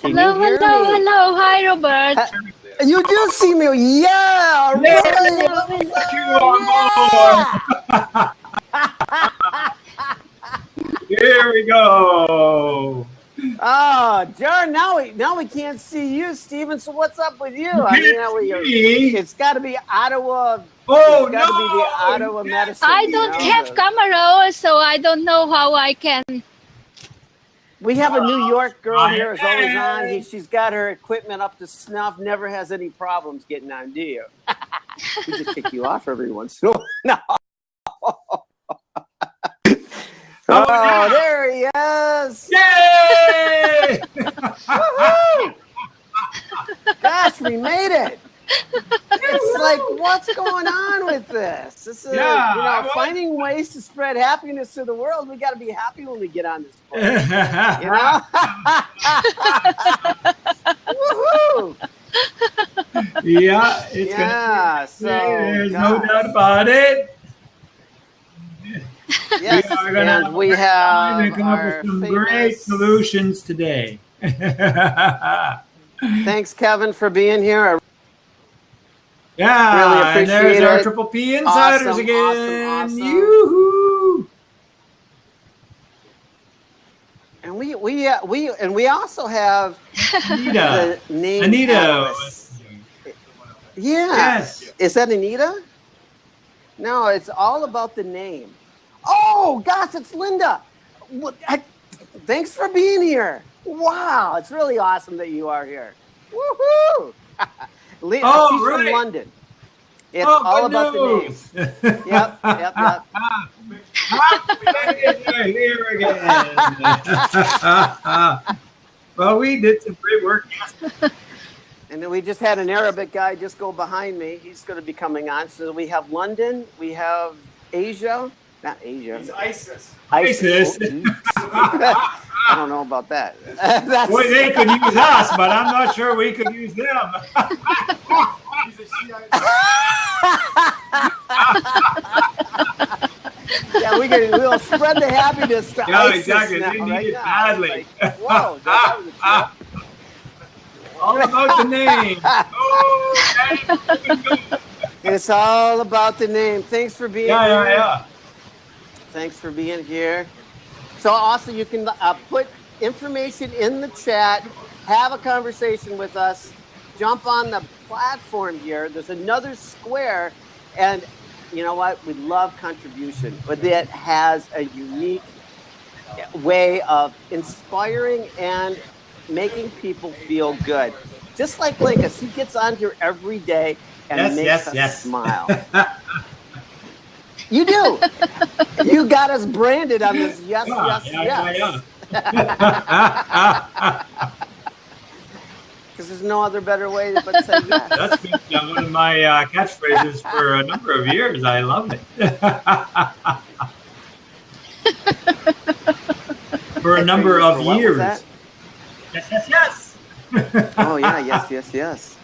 Can you hear me? Hello. Hi, Robert. You do see me. Yeah. Really? Here we go. Oh, Jared, now we can't see you, Steven. So what's up with you? It's got to be Ottawa. Oh, it's got to be the Ottawa medicine. I don't have camera, so I don't know how I can. We have a New York girl here, is always on. She's got her equipment up to snuff, never has any problems getting on, do you? We just kick you off every once in a while. No. Oh, there he is! Yay! Woohoo! Gosh, we made it! It's like, what's going on with this? This is, finding ways to spread happiness to the world. We got to be happy when we get on this boat. You know? Woohoo! Yeah, there's no doubt about it. Yes, we have come up with some great solutions today. Thanks, Kevin, for being here. Yeah, really appreciate and there's our it. Triple P Insiders Awesome, again. awesome. Yoo-hoo! And we also have Anita. the name Anita. Alice. Yeah. Yes. Is that Anita? No, it's all about the name. Oh, gosh, it's Linda. Thanks for being here. Wow, it's really awesome that you are here. Woohoo! She's from London. It's all about the name. Yep. Here again. Well, we did some great work. And then we just had an Arabic guy just go behind me. He's going to be coming on. So we have London. We have Asia. Not Asia. It's ISIS. ISIS. I don't know about that. Well, they could use us, but I'm not sure we could use them. Yeah, we'll spread the happiness to ISIS exactly. now, They need right it now. badly. Like, whoa, that was a trip. All about the name. It's all about the name. Thanks for being here. Yeah. Thanks for being here. So also you can put information in the chat, have a conversation with us, jump on the platform here. There's another square, and you know what? We love contribution, but it has a unique way of inspiring and making people feel good. Just like Linkus, he gets on here every day and makes us smile. You do. You got us branded on this. Yes. Because there's no other better way but say yes. That's been one of my catchphrases for a number of years. I love it. For a number of years. Yes. Oh, yeah, yes.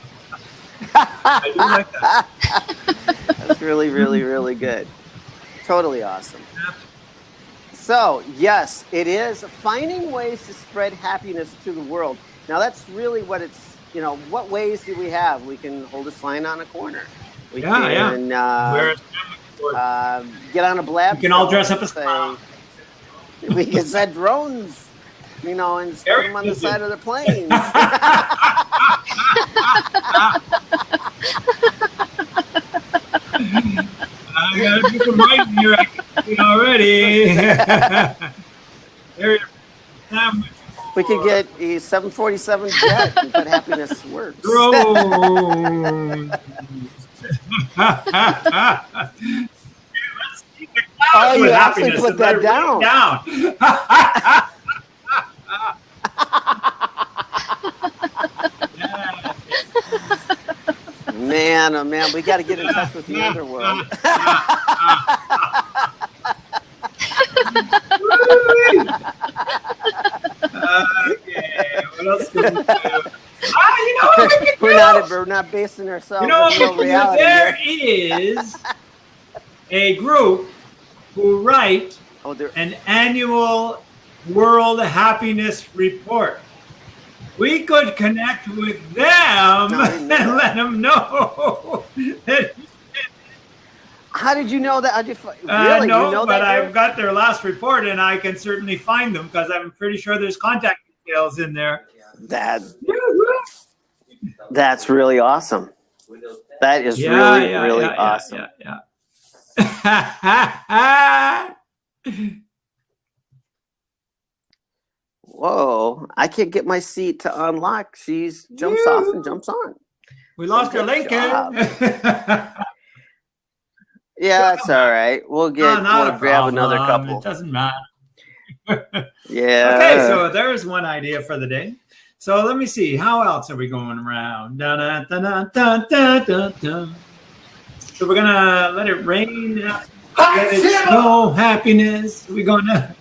I do like that. That's really, really, really good. Totally awesome. So, yes, it is finding ways to spread happiness to the world. Now, that's really what it's, what ways do we have? We can hold a sign on a corner. We can get on a blab. We can all dress up as clowns. We can set drones, and put them on the side of the planes. I got to do some writing here. I can see it already. We could get a 747 jet and put happiness works. Drones. Oh, you actually put that down. Man, oh man, we got to get in touch with the underworld. Okay, what else can we do? We're not basing ourselves on real reality. There is a group who write an annual World Happiness Report. we could connect with them No, I didn't know and that. let them know that. How did you know that? Really? No, you know but that? I've got their last report, and I can certainly find them because I'm pretty sure there's contact details in there. That's really awesome. That is really awesome. Yeah. Whoa! I can't get my seat to unlock. She jumps off and jumps on. We lost our Good Lincoln. Yeah, it's all right. We'll Not a grab problem. another couple. It doesn't matter. Yeah. Okay, so there's one idea for the day. So let me see. How else are we going around? Dun, dun, dun, dun, dun, dun, dun. So we're gonna let it rain. Let it snow. Happiness. We're gonna.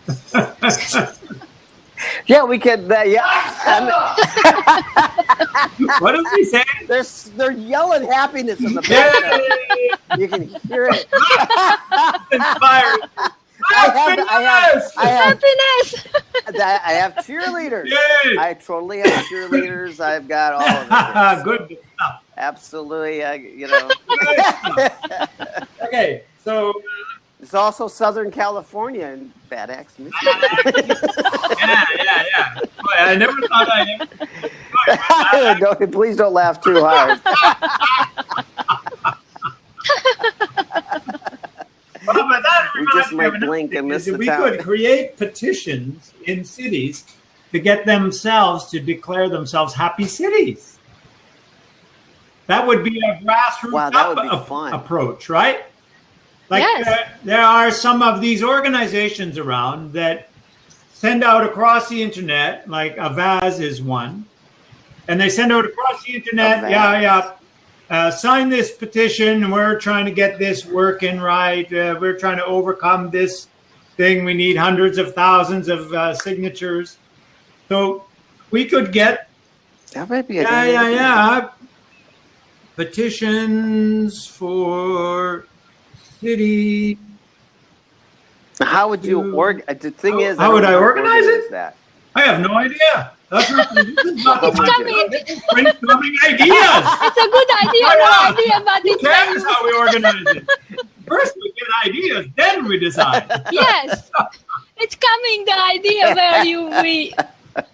Yeah, we could. What is he saying? They're yelling happiness in the background. You can hear it. Inspired. Happiness. I have cheerleaders. Yay. I totally have cheerleaders. I've got all of it. Good stuff. Absolutely. Okay, so. It's also Southern California and Bad Axe, Michigan. Yeah. Boy, I never thought I'd. No, please don't laugh too hard. Well, but that We just might blink and miss the we town. could create petitions in cities to get themselves to declare themselves happy cities. That would be a grassroots Wow, that would be fun. approach, right? Like Yes. there are some of these organizations around that send out across the internet, like Avaz is one, and they send out across the internet, Avaz. sign this petition. We're trying to get this working right. We're trying to overcome this thing. We need hundreds of thousands of signatures. So we could get That might be a good idea. petitions for city. How would you the thing is, How would I organize it? That? I have no idea. That's not, this is not It's coming. This is brainstorming ideas. It's a good idea, no idea, but Who it's cares how we organize it? First we get ideas, then we decide. yes, it's coming. The idea where we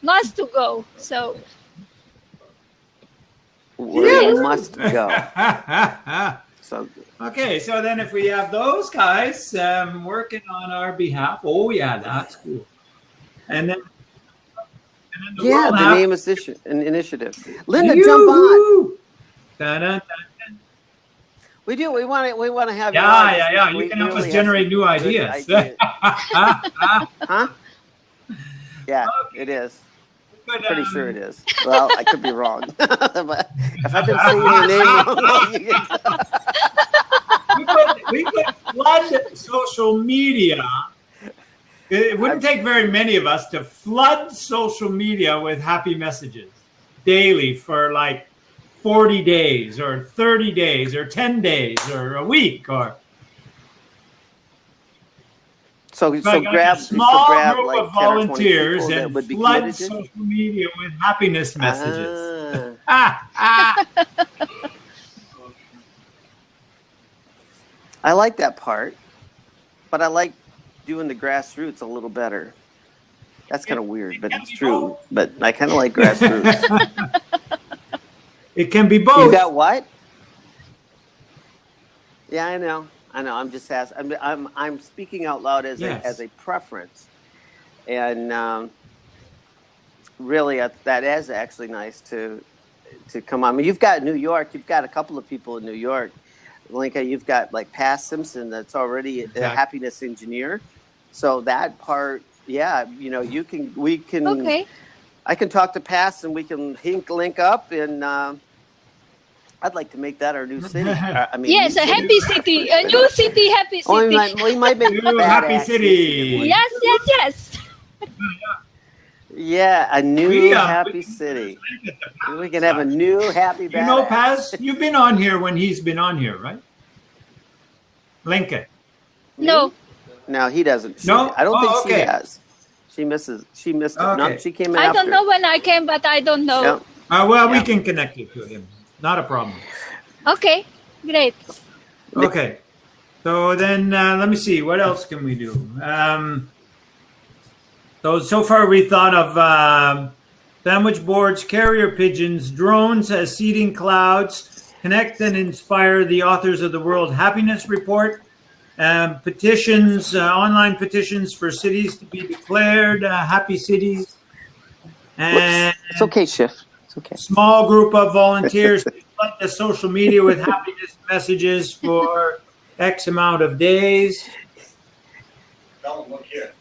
must to go. So Where you Yes. must go. So Okay, so then if we have those guys working on our behalf, oh yeah, that's cool. And then the yeah, world the have- name is an initiative. Linda, jump on. Yoo-hoo! Dun-dun-dun-dun. We do. We want to have. you on. Yeah. You We can help us really have generate some new good ideas. Huh? Yeah, Okay. it is. But, Pretty sure it is. Well, I could be wrong. But if I've been saying your name wrong, you can- we could flood social media. It wouldn't take very many of us to flood social media with happy messages daily for like 40 days or 30 days or 10 days or a week or So like grab a small group like of 10 or 20 volunteers people that and would be flood committed to it. social media with happiness messages. I like that part, but I like doing the grassroots a little better. That's kind of weird, but it's true. But I kind of like grassroots. It can be You both. got what? Yeah, I know. I'm just asking. I'm speaking out loud as Yes. a preference, and really, that is actually nice to come on. I mean, you've got New York. You've got a couple of people in New York. Linka, you've got like Paz Simpson, that's already a happiness engineer. So that part, yeah, we can. okay. I can talk to Paz and we can link up, and I'd like to make that our new city. I mean, Yes, new a city. happy city, a new city, happy Oh, city. we might make New Bad happy Axe city. Yes. Yeah, a new We happy can city. look at the Paz We can have a new happy You Bad know, Axe. Paz, you've been on here when he's been on here, right? Lincoln. No. No, he doesn't. No? I don't Oh, think she okay. has. She missed it. Okay. No, she came in I after. don't know when I came, but I don't know. Yeah. Well, we Yeah. can connect you to him. Not a problem. Okay, great. Okay. So then let me see. What else can we do? So far we thought of sandwich boards, carrier pigeons, drones as seeding clouds, connect and inspire the authors of the World Happiness Report, petitions, online petitions for cities to be declared happy cities, and It's okay, Schiff. It's okay. small group of volunteers to flood the social media with happiness messages for X amount of days. Look here.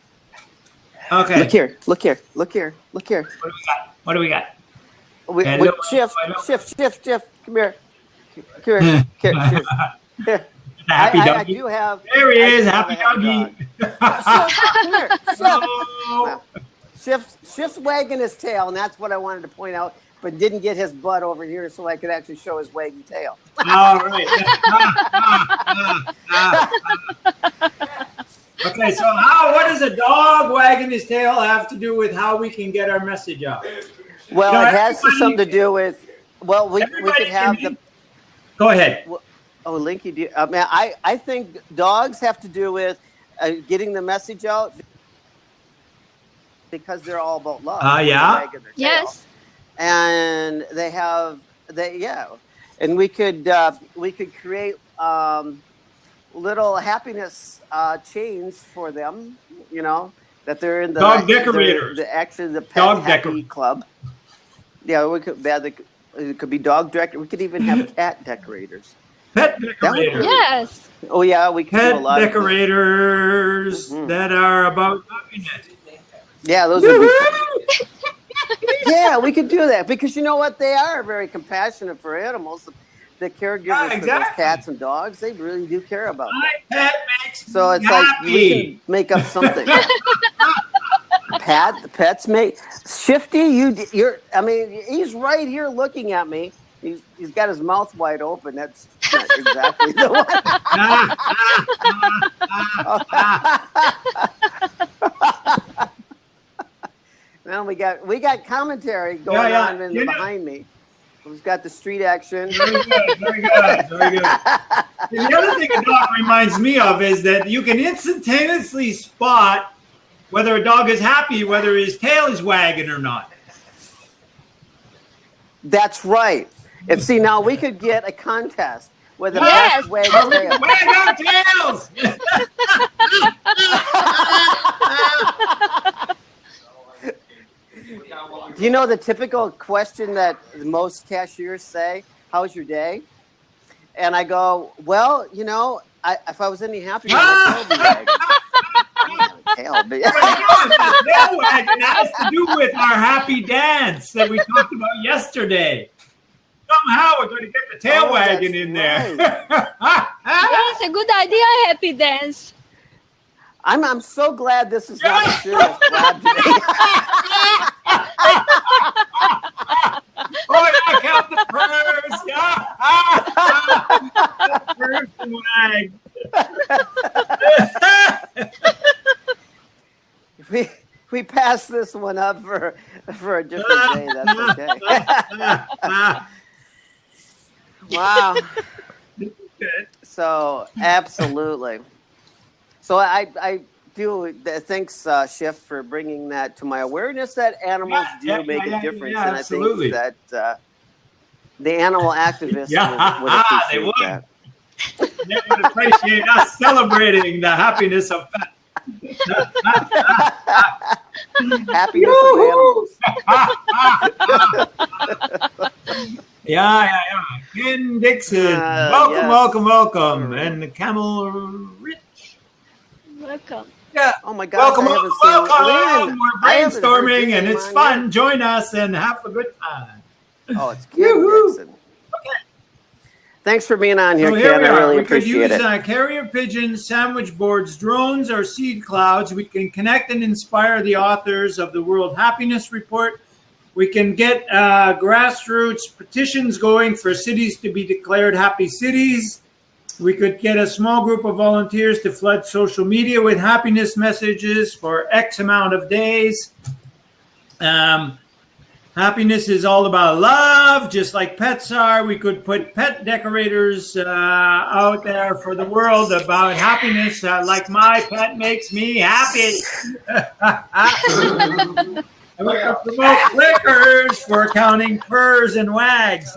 Okay. Look here. Look here. Look here. Look here. What do we got? We, Schiff. Come here. Come here. Here. Here. Happy I doggy. do have. There he I is, do happy have a doggy. Come here. Oh. Schiff's wagging his tail, and that's what I wanted to point out, but didn't get his butt over here so I could actually show his wagging tail. All right. Okay, so what does a dog wagging his tail have to do with how we can get our message out? Well, No, it has everybody- something to do with. Well, we Everybody could have can- the. Go ahead. Oh, Linky, I think dogs have to do with getting the message out because they're all about love. Yeah. Wagging their tail. Yes. And and we could create little happiness chains for them, you know, that they're in the Dog decorators. The pet Dog happy decorators. club. Yeah, it could be dog decorators. We could even have cat decorators. Pet would- decorators. Yes. Oh yeah, we could do a Pet lot decorators Mhm. that are about happiness. Yeah, those would be. Yeah, we could do that because you know what? They are very compassionate for animals. The caregivers Yeah, for those exactly. cats and dogs, they really do care about them. My pet makes So me it's like happy. we can make up something. The pets make Shifty. You're. I mean, he's right here looking at me. He's got his mouth wide open. That's not exactly the one. Well, we got commentary going Yeah, on you know- behind me. We've got the street action. Very good, very good, very good. And the other thing a dog reminds me of is that you can instantaneously spot whether a dog is happy, whether his tail is wagging or not. That's right. And see, now we could get a contest where the Yes. best wags tail. Wag our tails! Do you know the typical question that most cashiers say? How's your day? And I go, well, you know, if I was any happier, my tail would be wagging. Tail wagging has to do with our happy dance that we talked about yesterday. Somehow we're going to get the tail Oh, wagging that's in there. Yes, a good idea, happy dance. I'm so glad this is not a serious grab today. Oh, yeah, count the purrs. Yeah. Purrs and wag. we pass this one up for a different day. That's okay. Wow. Good. So absolutely. So I do thanks Schiff for bringing that to my awareness that animals make a difference, and absolutely. I think that the animal activists would they appreciate would. that. They would appreciate us celebrating the happiness of pets. Happiness of animals. Yeah. Ken Dixon. Welcome, yes. welcome. And the Camel Rich. Welcome. Yeah. Oh my gosh! Welcome. I haven't seen Lynn. We're I haven't heard brainstorming your and name it's on fun. yet. Join us and have a good time. Oh, it's Ken Yoo-hoo. Dixon. Thanks for being on here, So Ken. here we I are. really We could appreciate use it. carrier pigeons, sandwich boards, drones, or seed clouds. We can connect and inspire the authors of the World Happiness Report. We can get grassroots petitions going for cities to be declared happy cities. We could get a small group of volunteers to flood social media with happiness messages for X amount of days. Happiness is all about love, just like pets are. We could put pet decorators out there for the world about happiness, like my pet makes me happy. And we could promote clickers for counting purrs and wags.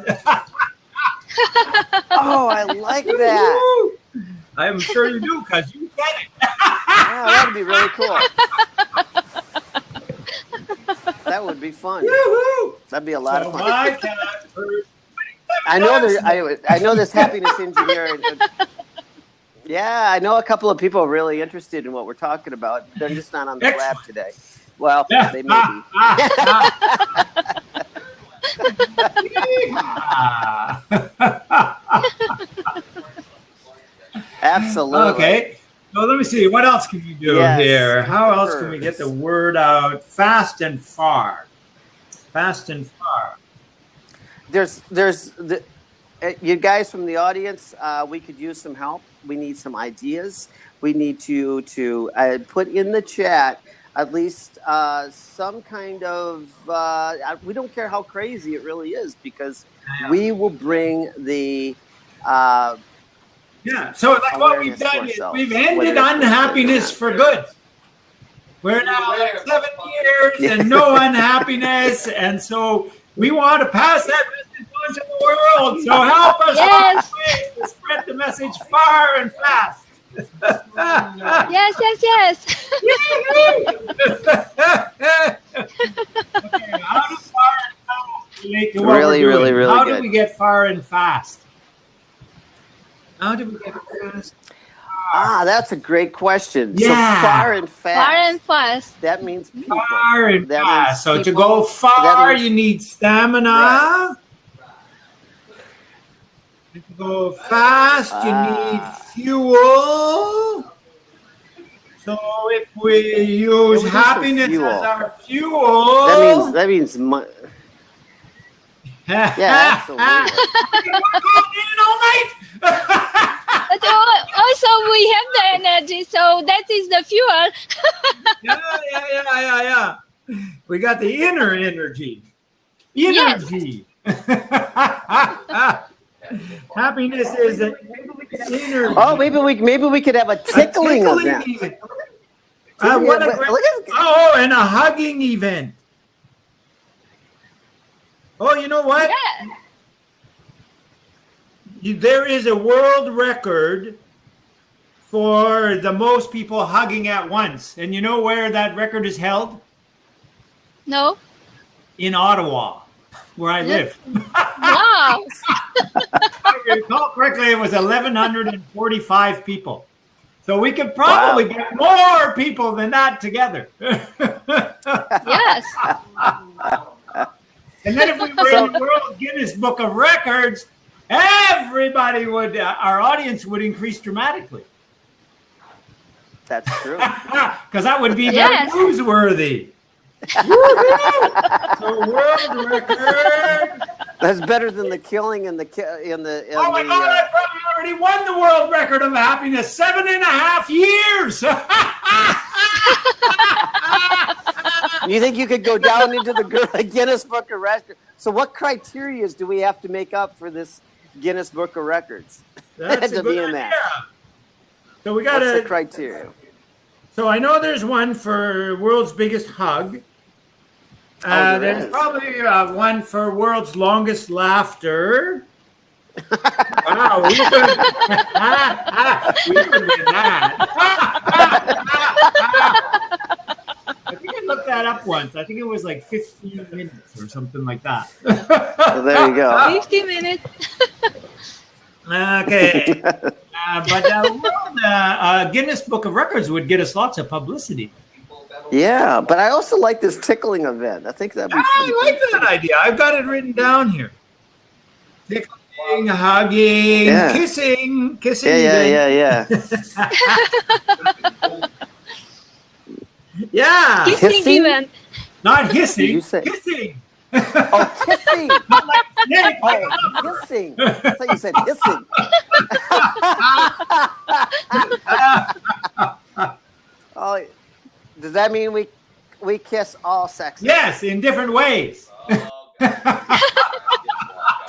Oh, I like that. I'm sure you do, because you get it. Oh, that would be really cool. That would be fun. Woo-hoo! That'd be a lot So of fun. my cat purrs. I know this happiness engineer. Yeah, I know a couple of people really interested in what we're talking about. They're just not on the lab today. Well, Yeah. they may be. Absolutely. Okay. So let me see. What else can you do Yes. here? How else can we get the word out fast and far? Fast and far. You guys from the audience, we could use some help. We need some ideas. We need to put in the chat at least some kind of, we don't care how crazy it really is, because we will bring the So like what we've awareness to done is ourselves, we've whether ended it's unhappiness for good. We're now at 7 years and no unhappiness, and so we want to pass that message on to the world. So help us Yes. to spread the message far and fast. Yes, yes, yes. Okay, how do far and fast relate to what Really, we're doing? really, really How good. do we get far and fast? How do we get fast? that's a great question. Yeah. So far and fast. Far and fast. That means people. Far and That fast. means So to people, go far, that means- you need stamina. Right. To go fast, you need fuel. So if we use we do some happiness fuel. as our fuel, That means. Yeah, absolutely. We can work all night. But also we have the energy, so that is the fuel. Yeah. We got the inner energy. Energy. Happiness is an energy. Oh, maybe we could have a tickling event. event. Look at- And a hugging event. Oh, you know what? Yeah. There is a world record for the most people hugging at once. And you know where that record is held? No. In Ottawa, where I live. Wow. If I recall correctly, it was 1,145 people. So we could probably get more people than that together. Yes. And then if we were in the World Guinness Book of Records, everybody would, our audience would increase dramatically. That's true. Because that would be Yes. very newsworthy. Woo-hoo! So world record. That's better than the killing in the. Oh my God! I probably already won the world record of happiness. 7.5 years. You think you could go down into the Guinness Book of Records? So, what criteria do we have to make up for this Guinness Book of Records? That's to a be good in idea. that? So we got What's the to. criteria? So I know there's one for world's biggest hug. There There's is. probably one for world's longest laughter. Wow, we could win that. I think I looked that up once. I think it was like 15 minutes or something like that. So there you go. 50 minutes. Okay. But Guinness Book of Records would get us lots of publicity. Yeah, but I also like this tickling event. I think that'd be. I like that idea. I've got it written down here. Tickling, hugging, Yeah. kissing. Yeah. Yeah. Kissing Kissing? event. Not hissing. Did you say- Kissing. Oh, kissing! Not like snake. Oh, kissing! I thought you said hissing. Oh, does that mean we kiss all sexes? Yes, in different ways.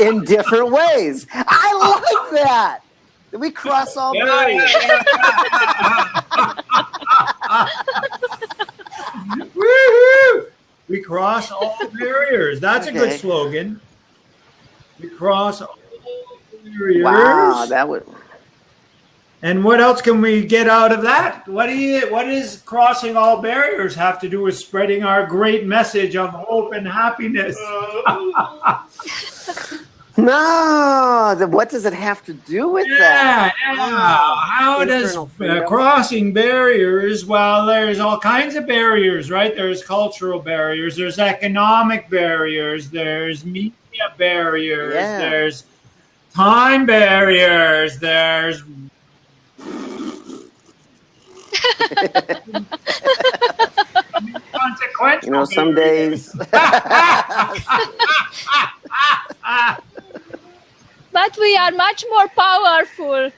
In different ways. I like that. We cross all barriers. Woo-hoo! We cross all barriers. That's a good Okay. slogan. We cross all barriers. Wow, that would. And what else can we get out of that? What does crossing all barriers have to do with spreading our great message of hope and happiness? No, what does it have to do with that? Yeah. Wow. How does Internal freedom. crossing barriers? Well, there's all kinds of barriers, right? There's cultural barriers, there's economic barriers, there's media barriers, Yeah. there's time barriers, there's consequential. You know, some barriers. days. But we are much more powerful,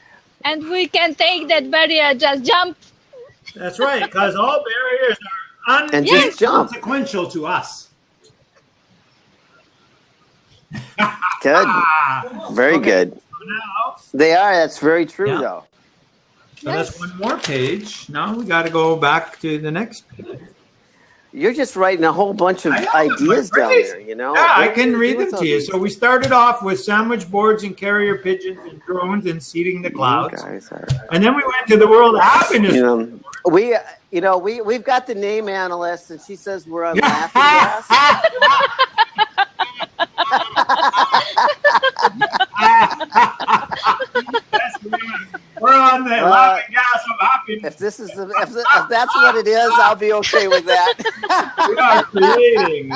and we can take that barrier, just jump. That's right, because all barriers are And just jump. inconsequential to us. Good. Very Okay. good. Now, They are. That's very true, Yeah. though. so that's one more page. Now we got to go back to the next page. You're just writing a whole bunch of I know, ideas my down phrase. there, you know? Yeah, I What can do read with them all to you. these? So we started off with sandwich boards and carrier pigeons and drones and seeding the You clouds. guys are. And then we went to the world of happiness. We've got the name analyst, and she says we're on laughing gas. We're on the laughing gas of happiness. If that's what it is, I'll be okay with that. We are creating.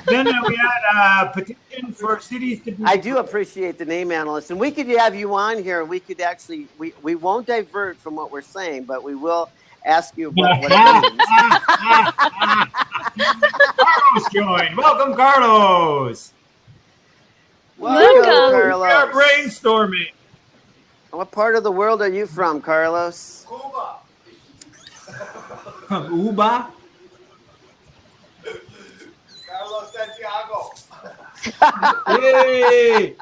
Then we had a petition for cities to be. I do appreciate the name analyst, and we could have you on here. We could actually we won't divert from what we're saying, but we will ask you what it means. Carlos joined. Welcome, Carlos. Welcome, Welcome. We are Carlos. brainstorming. What part of the world are you from, Carlos? Cuba. Uba. Carlos Santiago. Hey.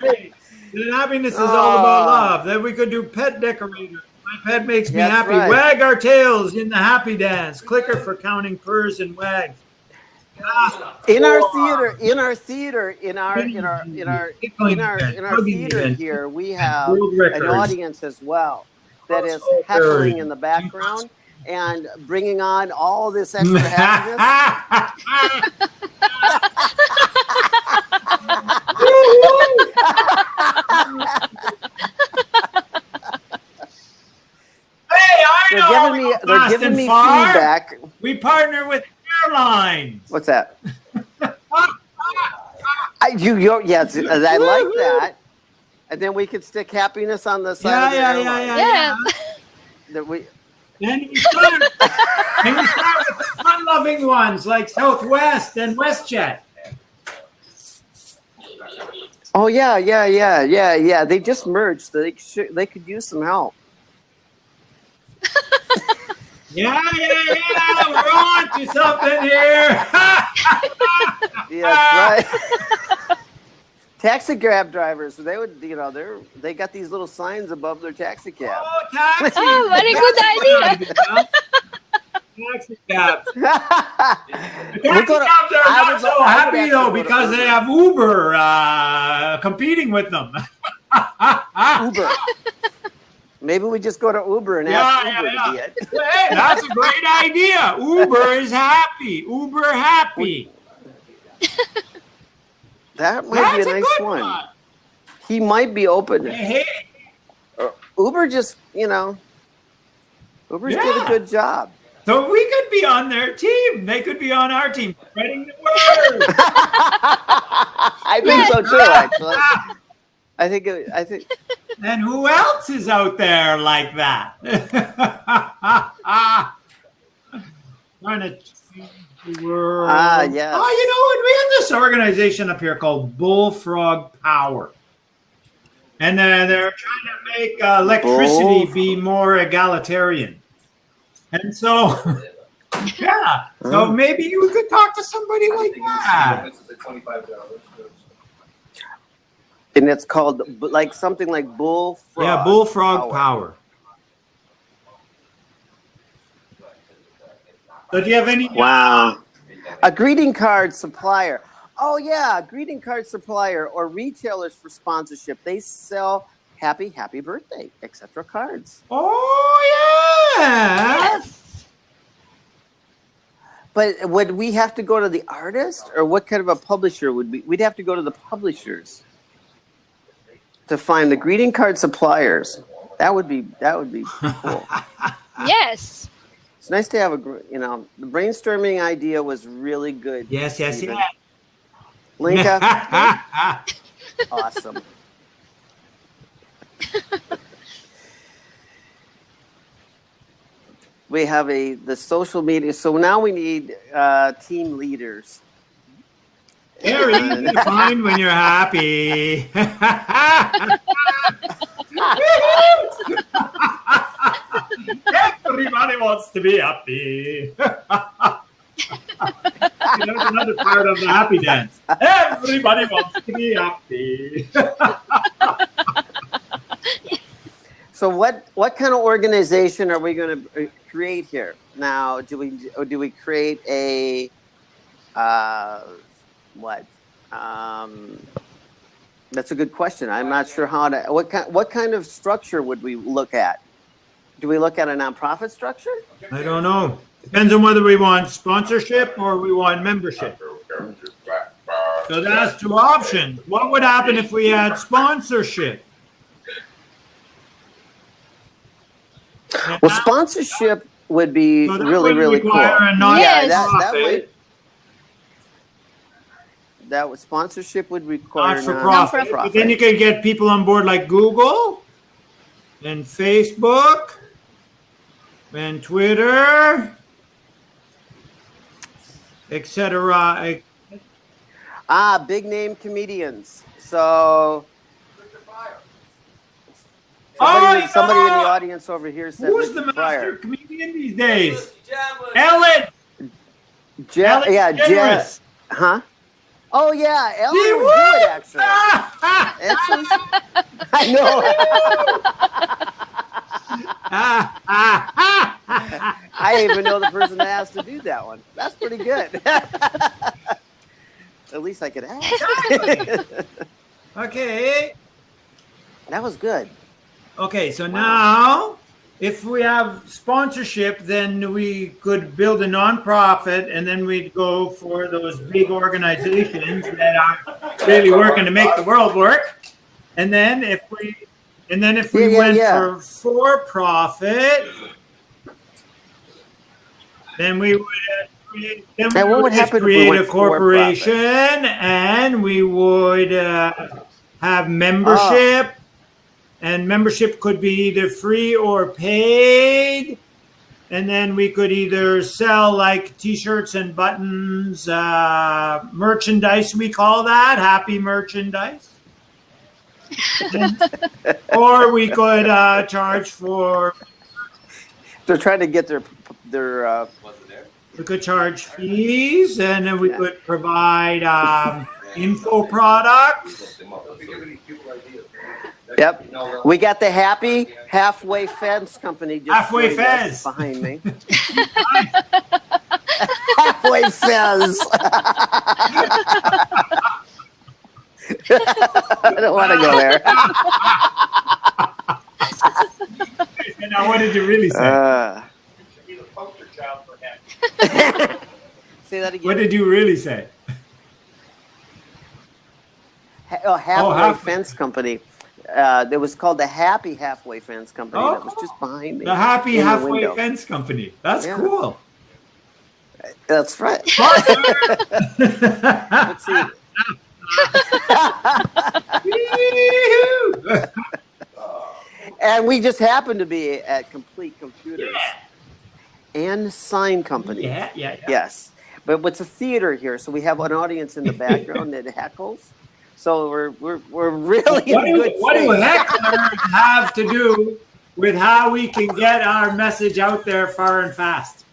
Hey. Then happiness is all about love. Then we could do pet decorator. My pet makes me That's happy. right. Wag our tails in the happy dance. Clicker for counting purrs and wags. In our theater here, we have World an records. audience as well that is Oh, heckling in the background and bringing on all this extra happiness. Hey, I They're know. giving we me go fast and far. feedback. We partner with airlines. What's that? I like that. And then we could stick happiness on the side of the airline. Yeah. That we, Then we start with the fun-loving ones like Southwest and WestJet. oh yeah. They just merged. They could use some help. Yeah. We're on to something here. Yeah, that's right. Taxi cab drivers, they would, they got these little signs above their taxi cab. Oh, taxi. Oh, very good idea. Taxi cabs. We're Taxi gonna- cabs are I not would- so I would happy actually though go to because they Uber. have Uber competing with them. Uber. Maybe we just go to Uber and ask Uber to be it. Hey, that's a great idea. Uber is happy. Uber happy. That might That's be a a nice good one. He might be open. Hey, Uber just, Uber's did Yeah. a good job. so we could be on their team. They could be on our team, spreading the word. I think so too, actually. I think. And who else is out there like that? Trying to change the world. Yes. Oh, you know what? We have this organization up here called Bullfrog Power. And they're trying to make electricity be more egalitarian. And so, yeah. So maybe you could talk to somebody like that. And it's called like something like bullfrog. Yeah, bullfrog power. So do you have any? Wow. A greeting card supplier. Oh, yeah. Greeting card supplier or retailers for sponsorship. They sell happy birthday, etc. cards. Oh, yeah. Yes. But would we have to go to the artist, or what kind of a publisher would we? We'd have to go to the publishers to find the greeting card suppliers. That would be cool. Yes. It's nice to have the brainstorming idea was really good. Yes. Stephen. Linka, awesome. We have the social media. So now we need team leaders. They're easy to find when you're happy. Everybody wants to be happy. That's another part of the happy dance. Everybody wants to be happy. So what kind of organization are we going to create here? Now, do we create a what? That's a good question. I'm not sure how to. What kind of structure would we look at? Do we look at a nonprofit structure? I don't know. Depends on whether we want sponsorship or we want membership. So that's two options. What would happen if we had sponsorship? Well, sponsorship would be So that really, would really cool. require a Yes. non-profit, Sponsorship would require not-for-profit. non-profit. But then you could get people on board like Google and Facebook and Twitter, etc. Big name comedians. So somebody in the audience over here said Who's the Richard master Pryor. comedian these days? Ellen. Ellen DeGeneres. Huh? Oh yeah, Ellen Gee would do whiz! it actually. I know. I didn't even know the person that has to do that one. That's pretty good. At least I could ask. Okay. That was good. Okay, so now if we have sponsorship, then we could build a nonprofit, and then we'd go for those big organizations that are really working to make the world work. And then if we went for profit, then we would create a corporation, and we would have membership. And membership could be either free or paid. And then we could either sell like T-shirts and buttons, merchandise, we call that, happy merchandise. Or we could charge for... They're trying to get their we could charge fees, and then we could provide info products. Yep. We got the Happy Halfway Fence Company just Halfway Fence behind me. Halfway Fence. I don't want to go there. Now, what did you really say? Say that again. What did you really say? Halfway Fence Company. It was called the Happy Halfway Fence Company. Oh, that was just behind me. The Happy Halfway window. Fence Company. That's cool. That's right. Let's see. And we just happened to be at Complete Computers and Sign Company. Yeah. Yes. But it's a theater here, so we have an audience in the background that heckles. So we're really What in do, good what do shape. hecklers have to do with how we can get our message out there far and fast?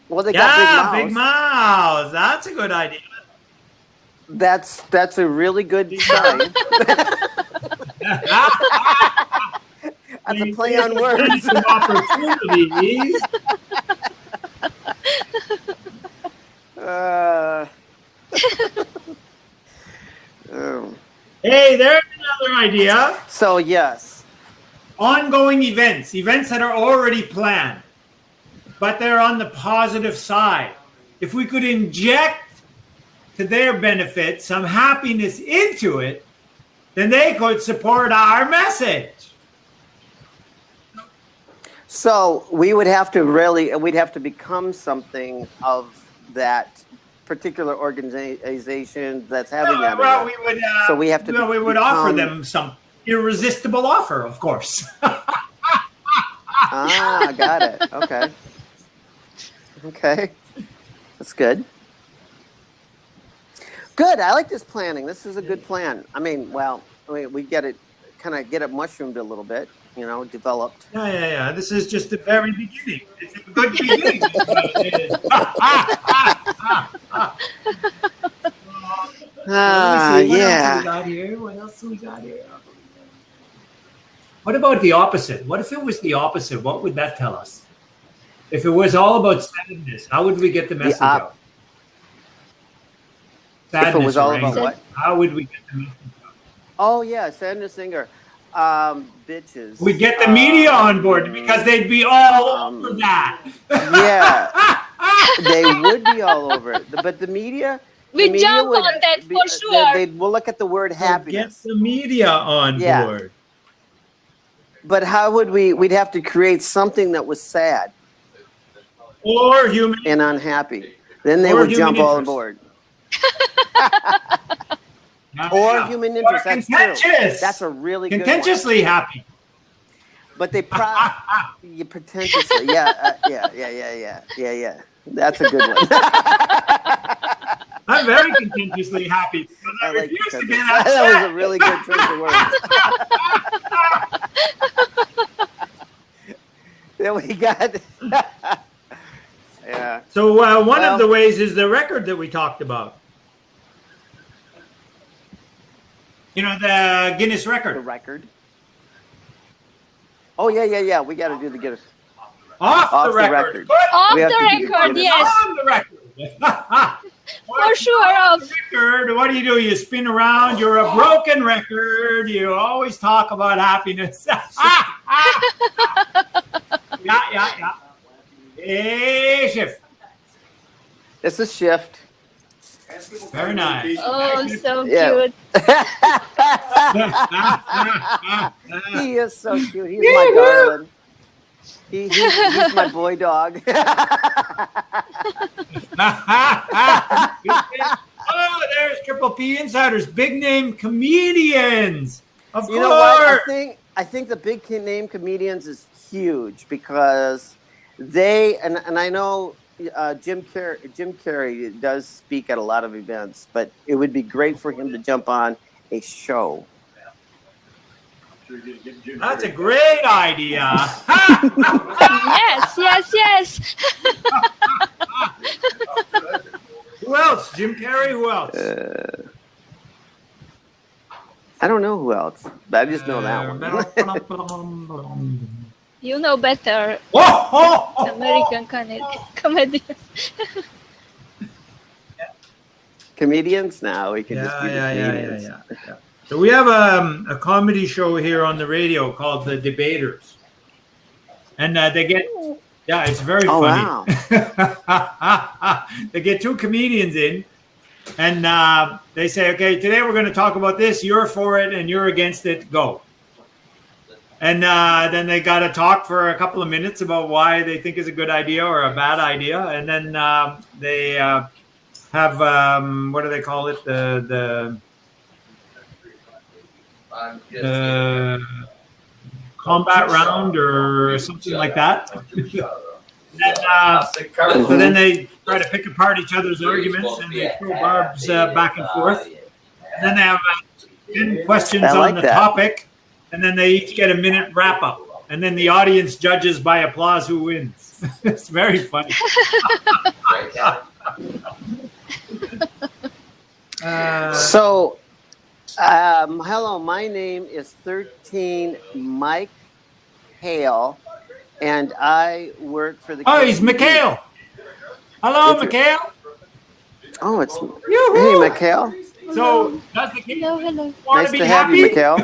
Well, they Yeah, got big mouths. That's a good idea. That's a really good sign. That's a play on words. Some opportunities. Hey, there's another idea. So yes, Ongoing events that are already planned, but they're on the positive side. If we could inject to their benefit some happiness into it, then they could support our message. so we'd have to become something of that particular organization that's having that. Well, event. we would. So we have to we would offer become- them some irresistible offer, of course. Got it. Okay, that's good. Good. I like this planning. This is a good plan. I mean, we get it, kind of get it mushroomed a little bit, developed. Yeah. This is just the very beginning. It's a good beginning. What else do we got here? What about the opposite? What if it was the opposite? What would that tell us? If it was all about sadness, how would we get the message out? Sadness If it was all or about anger. what? How would we get the message out? Oh yeah, sadness, anger, bitches. We'd get the media on board because they'd be all over that. Yeah, they would be all over it. But the media, We the media jump would on that be- for sure. We'll look at the word Get happiness. the media on Yeah. board. But how would we'd have to create something that was sad Or human. and unhappy. Then they Or would human jump all interest. aboard. Or human interest. That's true. contentious. That's a really good one. Contentiously happy. But they probably pretentiously. Yeah. That's a good one. I'm very contentiously happy. But I, I like refuse to pretentious. get upset. That was a really good choice of words. Then we got. Yeah. So one Well- of the ways is the record that we talked about. The Guinness The record. record. Oh yeah. We got to do the Guinness. Off Off the the record. record. Good. Off We have to the do record, Guinness. yes. On the record. For sure. Off the record. What do? You spin around. You're a broken record. You always talk about happiness. Yeah. Hey, shift. It's a shift. Very nice. Oh, so Yeah. cute. He is so cute. He's my darling. He's my boy dog. Oh, there's Triple P Insiders, big name comedians. Of You know what? course. I think the big name comedians is huge because they and I know Jim Carrey does speak at a lot of events, but it would be great for him to jump on a show. That's a great idea. Yes. Who else? Jim Carrey? Who else? I don't know who else, but I just know that one. You know better. Oh, American comedians. Comedians? Now we can just be the comedians. Yeah. So we have a comedy show here on the radio called The Debaters. And they get, it's very funny. Wow. They get two comedians in and they say, okay, today we're going to talk about this. You're for it and you're against it. Go. And then they got to talk for a couple of minutes about why they think is a good idea or a bad idea. And then they have, what do they call it? The combat round or something like that. And, so then they try to pick apart each other's arguments and they throw barbs back and forth. And then they have 10 questions on the topic, and then they each get a minute wrap up. And then the audience judges by applause who wins. It's very funny. Hello, my name is 13 Mike Hale, and I work for the. Oh, he's Mikhail. Hello, Mikhail. Oh, it's Yoo-hoo. Hey, Mikhail. So, does the kid Hello. want Nice to be to have happy? you, Mikhail.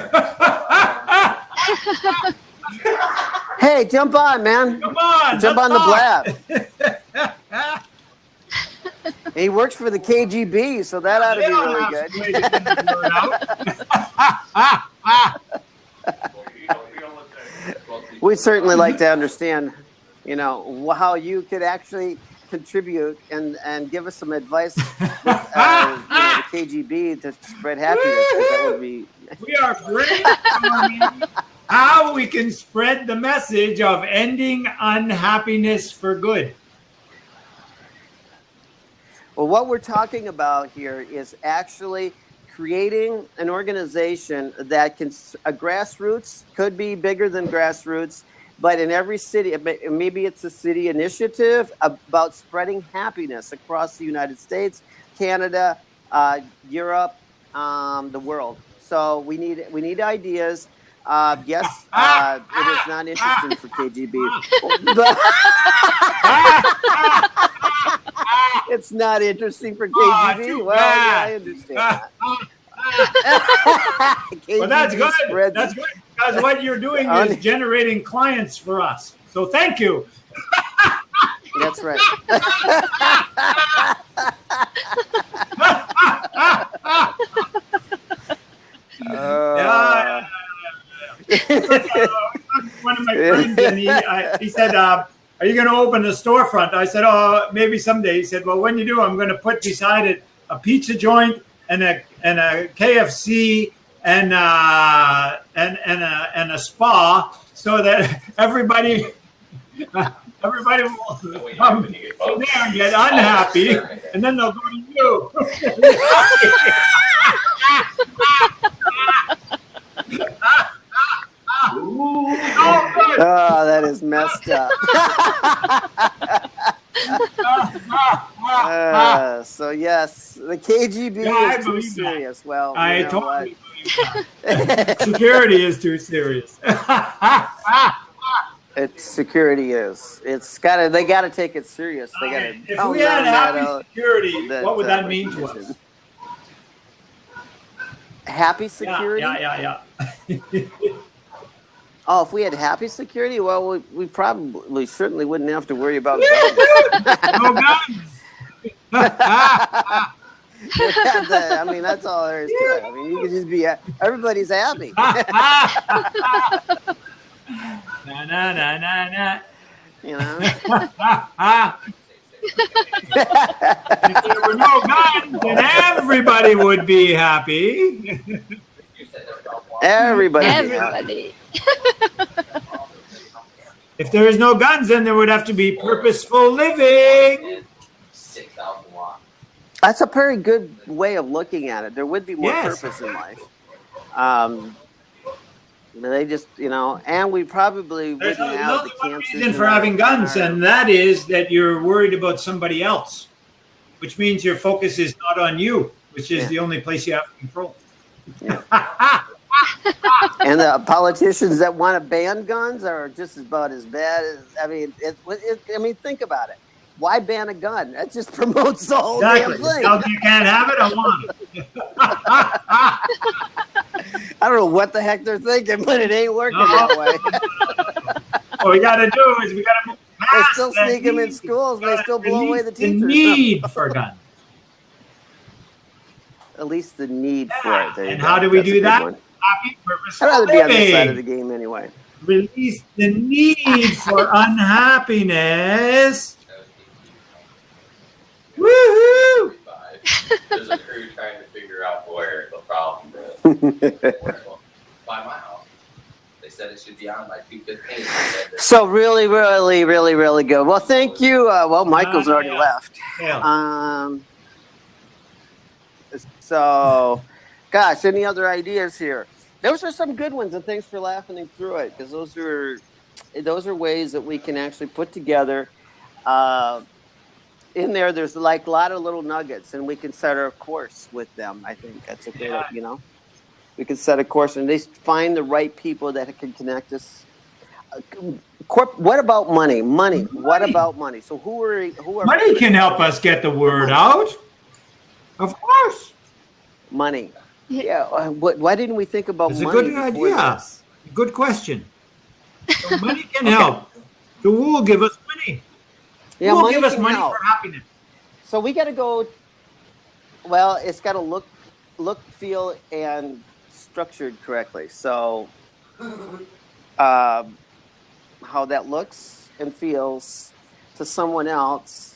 Hey, jump on, man. Come on, Jump on let's the blab. He works for the KGB, so that ought to be really good. We'd certainly like to understand, how you could actually contribute and give us some advice with the KGB to spread happiness. That would be. We are brainstorming how we can spread the message of ending unhappiness for good. Well, what we're talking about here is actually creating an organization that can, a grassroots could be bigger than grassroots, but in every city, maybe it's a city initiative about spreading happiness across the United States, Canada, Europe, the world. So we need ideas. Yes, it is not interesting for KGB. It's not interesting for KGB. Well, yeah, I understand that. Well, that's good. That's good because what you're doing is generating clients for us. So thank you. That's right. One of my friends, and he said, "Are you going to open a storefront?" I said, "Oh, maybe someday." He said, "Well, when you do, I'm going to put beside it a pizza joint and a KFC and a spa, so that everybody will come in there and get unhappy, and then they'll go to you." Oh, that is messed up. So yes, the KGB is too serious. Well, I totally believe that. Security is too serious. Security is. They gotta take it serious. They gotta. If we had happy security, what would that mean to us? Happy security? Yeah. Oh, if we had happy security, well, we probably certainly wouldn't have to worry about guns. No guns. I mean, that's all there is to it. I mean, you can just be, everybody's happy. Na. You know? If there were no guns, then everybody would be happy. Everybody. If there is no guns, then there would have to be purposeful living. That's a very good way of looking at it. There would be more purpose in life. They just, and we probably wouldn't have the cancer. Reason for having guns, and that is that you're worried about somebody else, which means your focus is not on you, which is the only place you have control. Yeah. And the politicians that want to ban guns are just about as bad as. I mean, think about it. Why ban a gun? That just promotes the whole damn thing. You can't have it. I want it. I don't know what the heck they're thinking, but it ain't working that way. What we got to do is we got to. They still sneak them in schools. They still blow away the teachers. The need for guns. At least the need for it. And how do we do that? Happy, purposeful I'd rather be on this living. side of the game anyway. Release the need for unhappiness. Woohoo! There's a crew trying to figure out where the problem is. By my house, they said it's it should be on by 2:15. So really, really, really, really good. Well, thank you. Well, Michael's already Yeah. left. Yeah. So, gosh, any other ideas here? Those are some good ones, and thanks for laughing through it, because those are ways that we can actually put together. In there's like a lot of little nuggets, and we can set our course with them. I think that's a great, we can set a course and they find the right people that can connect us. What about money? Money. What about money? So who are Money can help us get the word out. Of course. money? Yeah. Why didn't we think about It's a money? good before idea. this? Good question. So money can help. So who will give us money? Yeah, Who will money give us can money help. for happiness? So we got to go. Well, it's got to look, feel, and structured correctly. So, how that looks and feels to someone else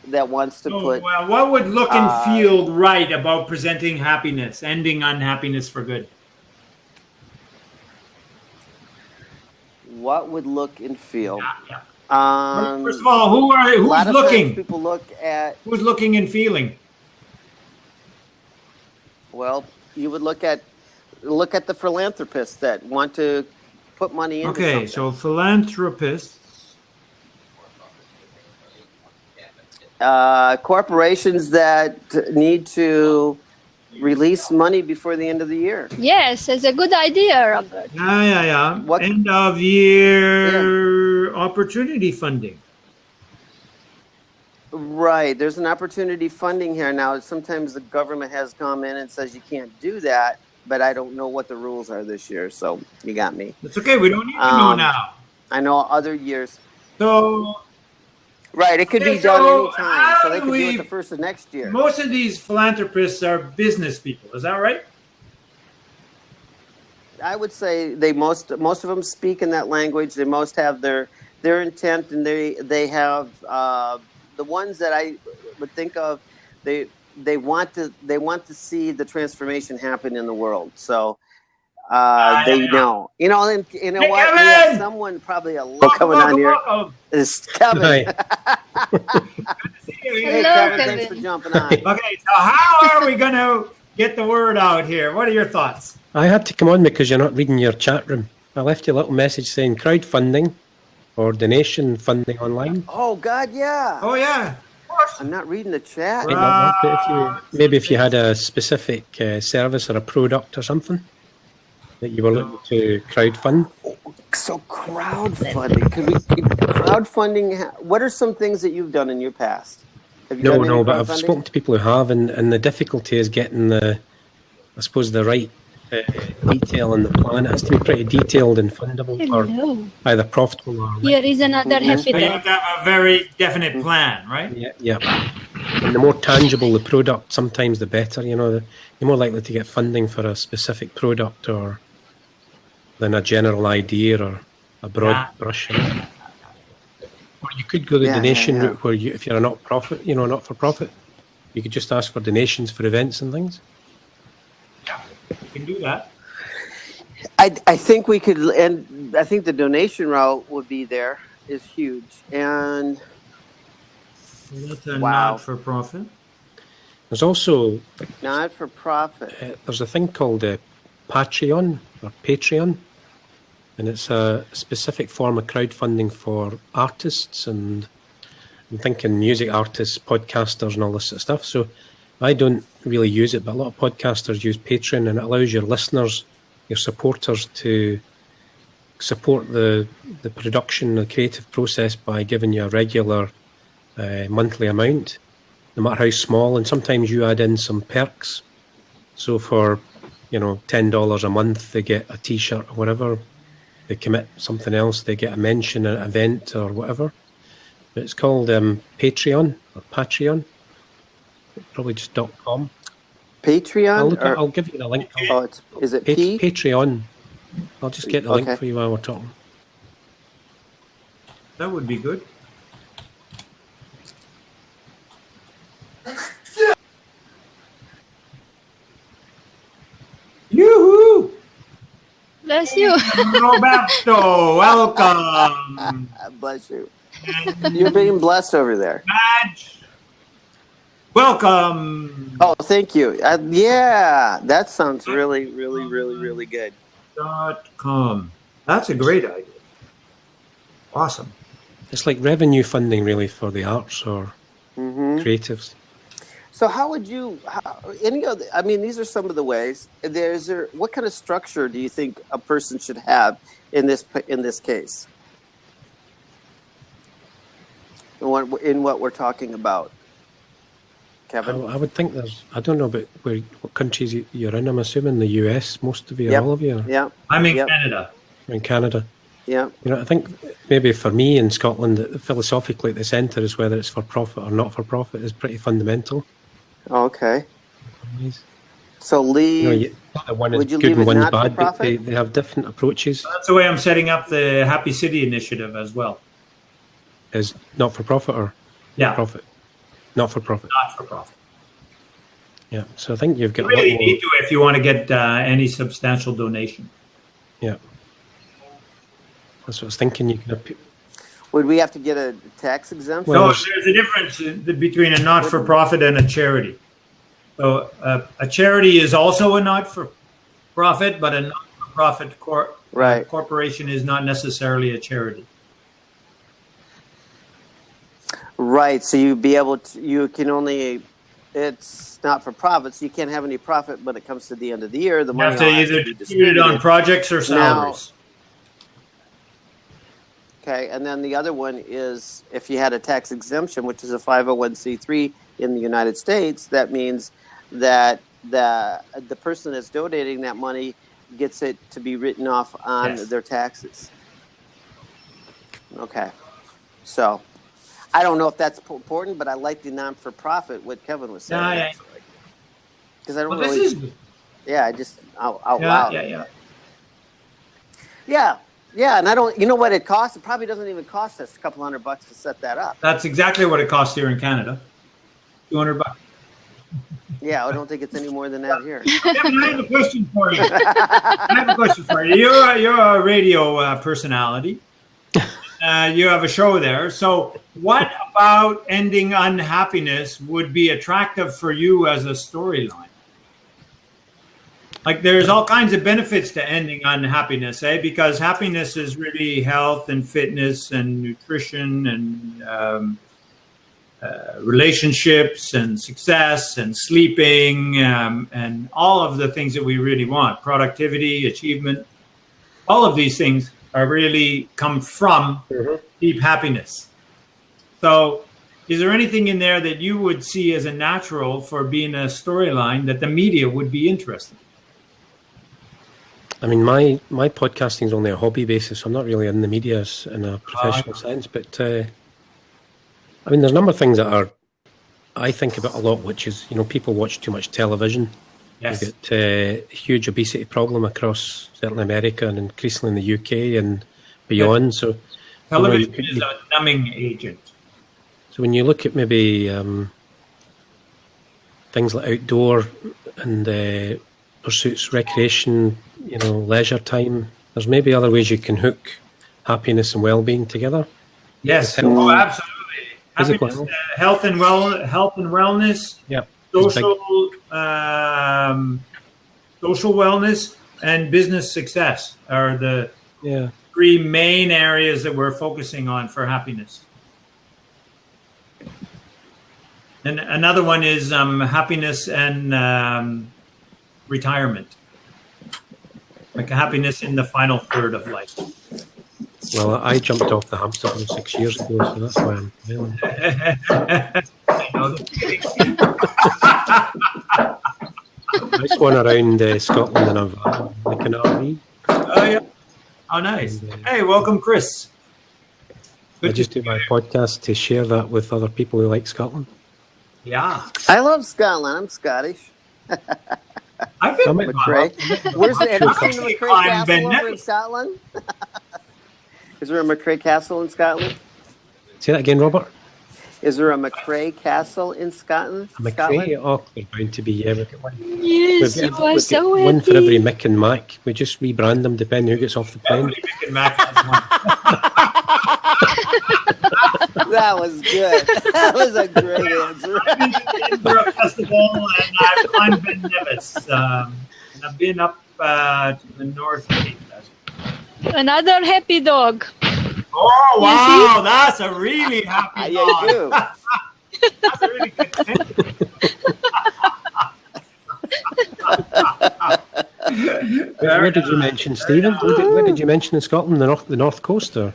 that wants to So, put. well, what would look and feel right about presenting happiness, ending unhappiness for good? What would look and feel? Yeah. Um, First of all, a lot who's of looking? times people look at. Who's looking and feeling? Well, you would look at the philanthropists that want to put money into Okay, something. so philanthropists. Corporations that need to release money before the end of the year. Yes, it's a good idea, Robert. Yeah. What- End of year opportunity funding. Right. There's an opportunity funding here now. Sometimes the government has come in and says you can't do that, but I don't know what the rules are this year. So you got me. It's okay. We don't need to know now. I know other years. So Right. It could be Okay, done so anytime. So they how could do do we- it the first of next year. most of these philanthropists are business people. Is that right? I would say most of them speak in that language. They most have their intent, and they have the ones that I would think of. They want to see the transformation happen in the world. So they know, and what? Kevin! We have someone probably a lot coming on here. Welcome. Is Kevin? Hi. Hey, Hello, Kevin, thanks Kevin. for jumping on. Okay, so how are we going to get the word out here? What are your thoughts? I had to come on because you're not reading your chat room. I left you a little message saying crowdfunding or donation funding online. Oh God, yeah. Oh, yeah. Of course. I'm not reading the chat. Might not work, but maybe if you had a specific service or a product or something that you were looking to crowdfund. So crowdfunding. Crowdfunding. What are some things that you've done in your past? Have you done any No, but I've crowdfunding? spoken to people who have, and the difficulty is getting the right detail in the plan. It has to be pretty detailed and fundable or Hello. either profitable or Here is another happy So you day. have to have a very definite plan, right? yeah. And the more tangible the product, sometimes the better. You're more likely to get funding for a specific product or than a general idea or a broad brush. Or you could go the donation route where if you're a not for profit, you could just ask for donations for events and things. You can do that. I think we could, and I think the donation route would be there is huge. And That's a Wow. not-for-profit. There's also not for profit. there's a thing called Patreon, and it's a specific form of crowdfunding for artists, and I'm thinking music artists, podcasters, and all this sort of stuff. So I don't really use it, but a lot of podcasters use Patreon, and it allows your listeners, your supporters, to support the production, the creative process by giving you a regular monthly amount, no matter how small. And sometimes you add in some perks. So for $10 a month, they get a T-shirt or whatever. They commit something else, they get a mention at an event or whatever. But it's called Patreon or Patreon. Probably just .com. Patreon? I'll give you the link. Is it P? Patreon. I'll just get the link Okay. for you while we're talking. That would be good. Yoo-hoo! Bless you. Roberto, welcome. Bless you. And You're being blessed over there. Madge, welcome. Oh, thank you. Yeah, that sounds really, really, really, really good. .com. That's a great idea. Awesome. It's like revenue funding, really, for the arts or creatives. So how would you, any other, I mean, these are some of the ways. What kind of structure do you think a person should have in this case? In what we're talking about? Kevin? I would think I don't know about what countries you're in. I'm assuming the US, most of you, all of you. Yeah. I'm in Canada. In Canada. Yeah. You know, I think maybe for me in Scotland, philosophically at the centre is whether it's for profit or not for profit is pretty fundamental. Okay. So leave. Would you leave it not for profit? They have different approaches. That's the way I'm setting up the Happy City initiative as well. Is not for profit or profit? Not for profit. Not for profit. Yeah. So I think you've got. You really need to if you want to get any substantial donation. Yeah. That's what I was thinking. You could. Would we have to get a tax exemption? No, there's a difference between a not-for-profit and a charity. So a charity is also a not-for-profit, but a not-for-profit corporation is not necessarily a charity. Right. So you can only, it's not for profit, so you can't have any profit when it comes to the end of the year. The money have to either distribute it on projects or salaries. Okay, and then the other one is if you had a tax exemption, which is a 501c3 in the United States, that means that the person that's donating that money gets it to be written off on their taxes. Okay, so I don't know if that's important, but I like the non-for-profit, what Kevin was saying. Because I don't really... I just out loud. Yeah, and I don't. You know what it costs? It probably doesn't even cost us a couple $100 to set that up. That's exactly what it costs here in Canada. $200. Yeah, I don't think it's any more than that here. I have a question for you. You're a radio personality. You have a show there. So, what about ending unhappiness would be attractive for you as a storyline? Like there's all kinds of benefits to ending unhappiness, because happiness is really health and fitness and nutrition and relationships and success and sleeping and all of the things that we really want, productivity, achievement. All of these things are really come from deep happiness. So is there anything in there that you would see as a natural for being a storyline that the media would be interested in? I mean, my podcasting is only a hobby basis, so I'm not really in the media in a professional sense. But I mean, there's a number of things that I think about a lot, which is, people watch too much television. Yes. You've got a huge obesity problem across certainly America and increasingly in the UK and beyond. So television is a numbing agent. So when you look at maybe things like outdoor and pursuits, recreation, leisure time, there's maybe other ways you can hook happiness and well-being together. Yes, absolutely. Happiness, health and wellness. Yep. Social wellness and business success are the three main areas that we're focusing on for happiness. And another one is happiness and retirement, like happiness in the final third of life. Well, I jumped off the hamster wheel 6 years ago, so that's why I'm feeling. I swung around Scotland in a van, like an RV. Oh, yeah. Oh, nice. Hey, welcome, Chris. I just do my podcast to share that with other people who like Scotland. Yeah. I love Scotland. I'm Scottish. I've been McCrae. Where's the, have you seen the McCrae Castle over in Scotland? Is there a McCrae Castle in Scotland? Say that again, Robert. Is there a McRae Castle in Scotland? McRae, oh, they're bound to be, yeah. We've got one. Yes, you are so one for happy. every Mick and Mac. We just rebrand them depending who gets off the plane. Everybody Mick and Mac has one. That was good. That was a great answer. I've been to the Edinburgh Festival and I've climbed Ben Nevis. And I've been up to the North Cape. Another happy dog. Oh, wow. That's a really happy Yeah, dog. you do. That's a really good Where did you mention, Stephen? Where did you mention in Scotland? The north coast, or?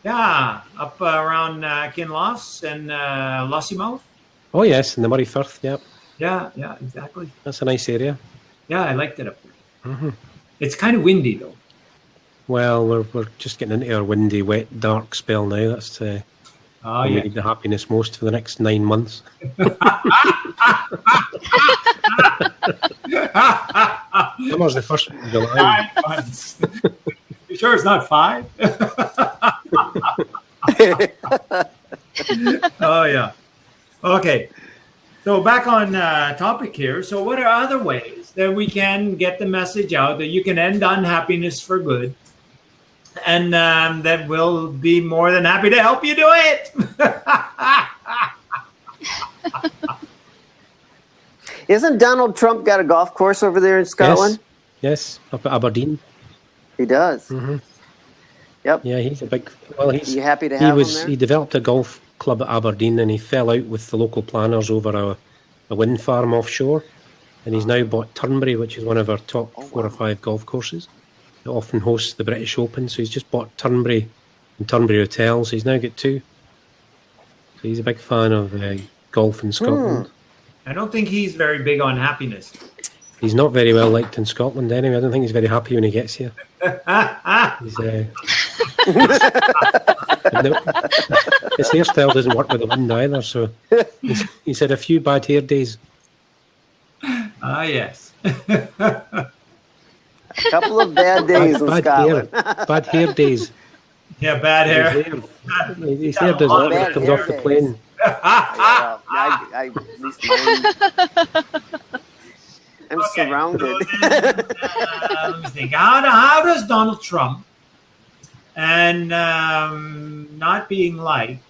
Yeah, up around Kinloss and Lossiemouth. Oh yes, in the Murray Firth. Yeah, Yeah, exactly. that's a nice area. Yeah, I liked it up there. Hmm. It's kind of windy though. Well, we're just getting into our windy, wet, dark spell now. That's Oh we yeah. need the happiness most for the next 9 months. Summer's the first week of July. 9 months. You sure it's not 5? Oh yeah. Okay. So back on topic here. So what are other ways that we can get the message out that you can end unhappiness for good? And that we'll be more than happy to help you do it. Isn't Donald Trump got a golf course over there in Scotland? Yes, up at Aberdeen. He does. Hmm. Yep. Yeah, he's a big. Well, Are you happy to have him there? he developed a golf club at Aberdeen, and he fell out with the local planners over a wind farm offshore, and he's now bought Turnberry, which is one of our top 4 or 5 golf courses. It often hosts the British Open, so he's just bought Turnberry and Turnberry Hotels. So he's now got 2. So he's a big fan of golf in Scotland. I don't think he's very big on happiness. He's not very well liked in Scotland anyway. I don't think he's very happy when he gets here. He's, his hairstyle doesn't work with the wind either, so he's had a few bad hair days. Ah, yes. A couple of bad days in Scotland. Bad hair days. Yeah, bad hair. His hair does that when Bad he comes hair off the days. plane. Yeah, at least mine. I'm Okay, surrounded. so then, let me think. How does Donald Trump and not being liked,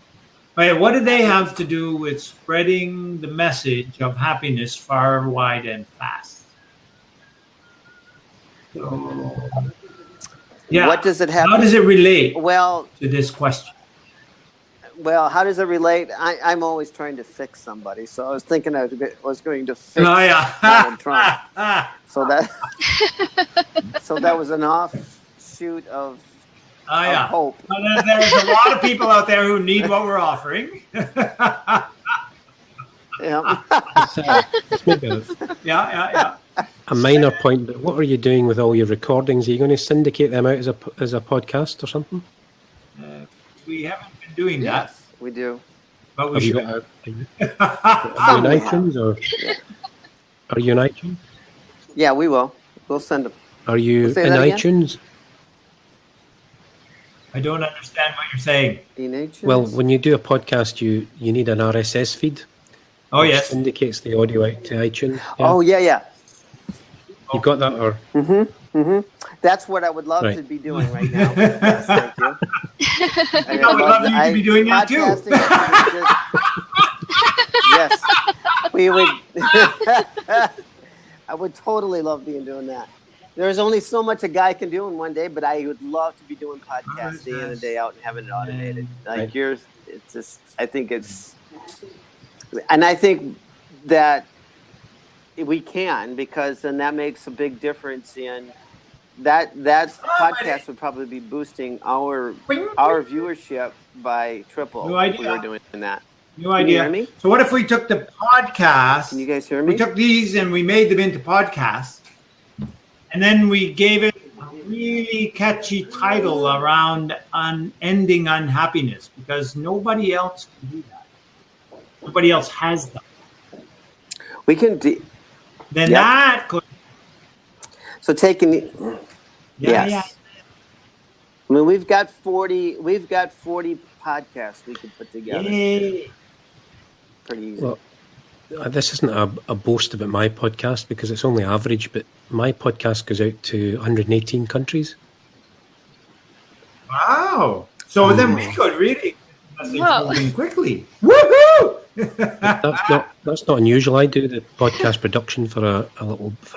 what do they have to do with spreading the message of happiness far, wide, and fast? So, yeah. What does it have? How does it relate Well, to this question? how does it relate? I'm always trying to fix somebody, so I was thinking I was going to fix Oh, yeah. Donald Trump. So that was an offshoot of Oh, yeah. hope. Well, there's a lot of people out there who need what we're offering. Yeah. It's maybe Yeah. a minor point, but what are you doing with all your recordings? Are you going to syndicate them out as a podcast or something? We haven't been doing that, Yes, we do. but we Have you should. got are you Some on we have. iTunes or are you on iTunes? Yeah, we will. We'll send them. Are you Say in that again? iTunes? I don't understand what you're saying. Teenagers. Well, when you do a podcast, you need an RSS feed. Oh, which yes. syndicates the audio out to iTunes. Yeah. Oh yeah. You got that, or That's what I would love Right. to be doing right now. Yes, thank you. I would love you to be doing that too. podcasting, yes, we would. I would totally love doing that. There's only so much a guy can do in one day, but I would love to be doing podcasts day in and day out and having it automated. Like Right. yours, it's just. I think it's, and I think that we can, because then that makes a big difference in that podcast would probably be boosting our viewership by triple New if we idea. were doing that. New Can you idea. hear me? So what if we took the podcast, Can you guys hear we me? took these and we made them into podcasts, and then we gave it a really catchy title around ending unhappiness, because nobody else can do that. Nobody else has that. We can do. Then Yep. that could. So taking Yeah, yes. I mean, we've got 40 podcasts we could put together. Yay. pretty easy. Well, this isn't a boast about my podcast because it's only average, but my podcast goes out to 118 countries. Wow. So then we could really message Wow. moving quickly. Woohoo! That's not unusual. I do the podcast production for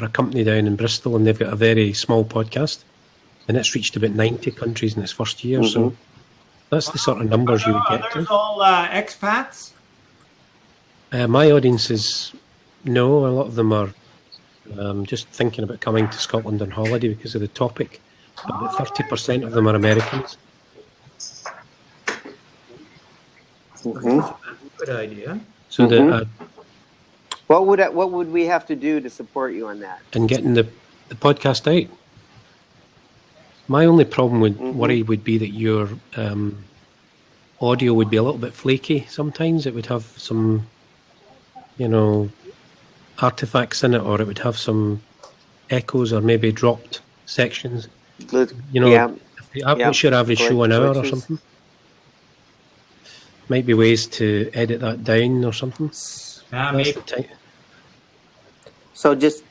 a company down in Bristol, and they've got a very small podcast, and it's reached about 90 countries in its first year. So that's the sort of numbers you would get There's to. all expats. My audience is no. A lot of them are just thinking about coming to Scotland on holiday because of the topic. But about 30% of them are Americans. Good idea. So What would we have to do to support you on that? and getting the podcast out. My only problem with worry would be that your audio would be a little bit flaky. Sometimes it would have some, artifacts in it, or it would have some echoes, or maybe dropped sections. Yeah. What's your average show, an hour or glitches. something? Might be ways to edit that down or something. Maybe. So just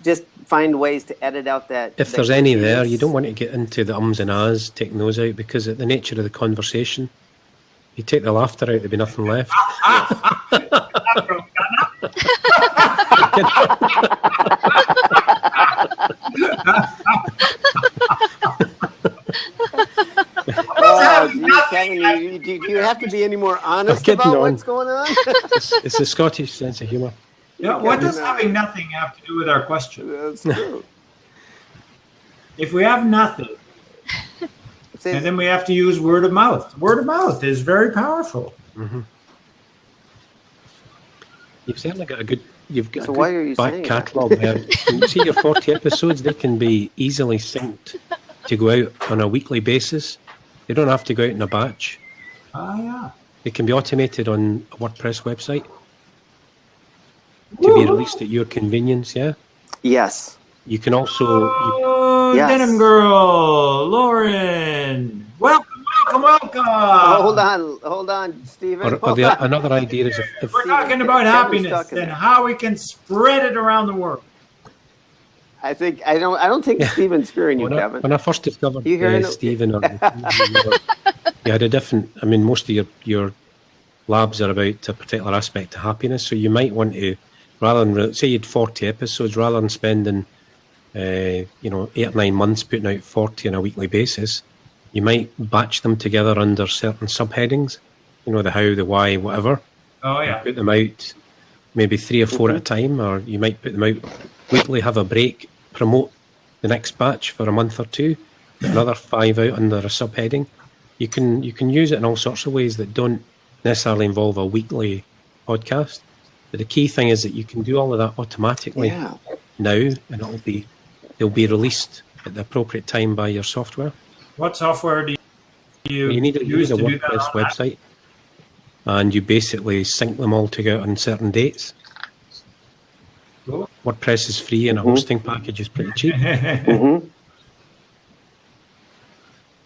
find ways to edit out that. If that there's any there, glitchiness. you don't want to get into the ums and ahs, taking those out, because of the nature of the conversation, you take the laughter out, there'd be nothing left. Oh, geez, Kevin, do you have to be any more honest getting about on. what's going on? It's a Scottish sense of humour. Yeah, what does having nothing have to do with our question? That's true. If we have nothing, and then we have to use word of mouth. Word of mouth is very powerful. You've certainly got a good. You've got So a why good are you back saying that? catalogue there. You see your 40 episodes; they can be easily synced to go out on a weekly basis. They don't have to go out in a batch. Yeah. They can be automated on a WordPress website to be released at your convenience. Yeah. Yes. You can also. Oh, Yes. Denim Girl, Lauren. Welcome. Hold on, Stephen. Another idea is if We're talking about Kevin's happiness stuck in and there. how we can spread it around the world. I don't think Stephen's hearing you, Kevin. when I first discovered You hearing it? Stephen, you had a different. I mean, most of your labs are about a particular aspect of happiness, so you might want to, rather than say you had 40 episodes, rather than spending 8 or 9 months putting out 40 on a weekly basis, you might batch them together under certain subheadings. The how, the why, whatever. Oh yeah. Put them out maybe 3 or 4 at a time, or you might put them out weekly, have a break, promote the next batch for a month or two, put another 5 out under a subheading. You can use it in all sorts of ways that don't necessarily involve a weekly podcast. But the key thing is that you can do all of that automatically Yeah. now, and they'll be released at the appropriate time by your software. What software do you You use need a to do that? WordPress website, and you basically sync them all together on certain dates. Cool. WordPress is free, and a hosting package is pretty cheap.